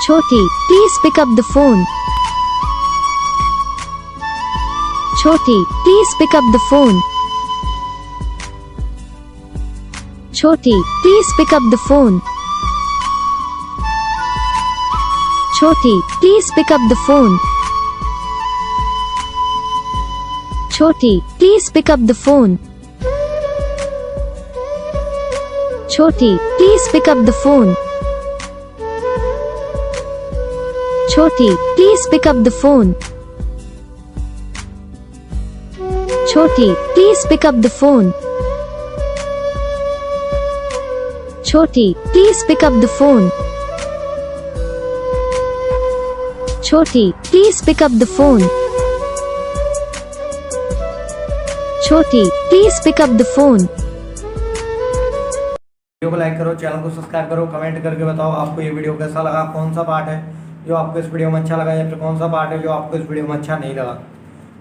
छोटी, please pick up the phone. छोटी, please pick up the phone. छोटी, please pick up the phone. छोटी, please pick up the phone. छोटी, please pick up the phone. छोटी, please pick up the phone. छोटी, please pick up the phone. छोटी, please pick up the phone. छोटी, please pick up the phone. छोटी, please pick up the phone. छोटी, please pick up the phone. Video को like करो, channel को subscribe करो, comment करके बताओ आपको ये वीडियो कैसा लगा, कौन सा पार्ट है जो आपको इस वीडियो में अच्छा लगा या फिर कौन सा पार्ट है जो आपको इस वीडियो में अच्छा नहीं लगा।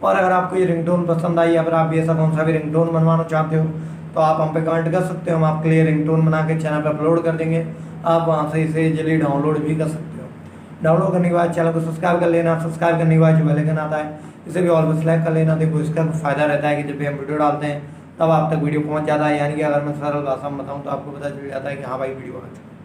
और अगर आपको ये रिंगटोन पसंद आई या फिर आप ऐसा कौन सा भी रिंगटोन बनवाना चाहते हो तो आप हम पे कमेंट कर सकते हो, हम आपके लिए रिंगटोन बना के चैनल पे अपलोड कर देंगे। आप वहाँ से इसे इजीली डाउनलोड भी कर सकते हो। डाउनलोड करने के बाद चैनल को सब्सक्राइब कर लेना, सब्सक्राइब करने के बाद जो बेल आइकन आता है इसे भी ऑल पर सेलेक्ट कर लेना। देखो इसका फ़ायदा रहता है कि जब भी हम वीडियो डालते हैं तब आप तक वीडियो पहुँच जाता है, यानी कि अगर मैं सरल भाषा में बताऊँ तो आपको पता चल जाता है कि हाँ भाई वीडियो आ चुका है।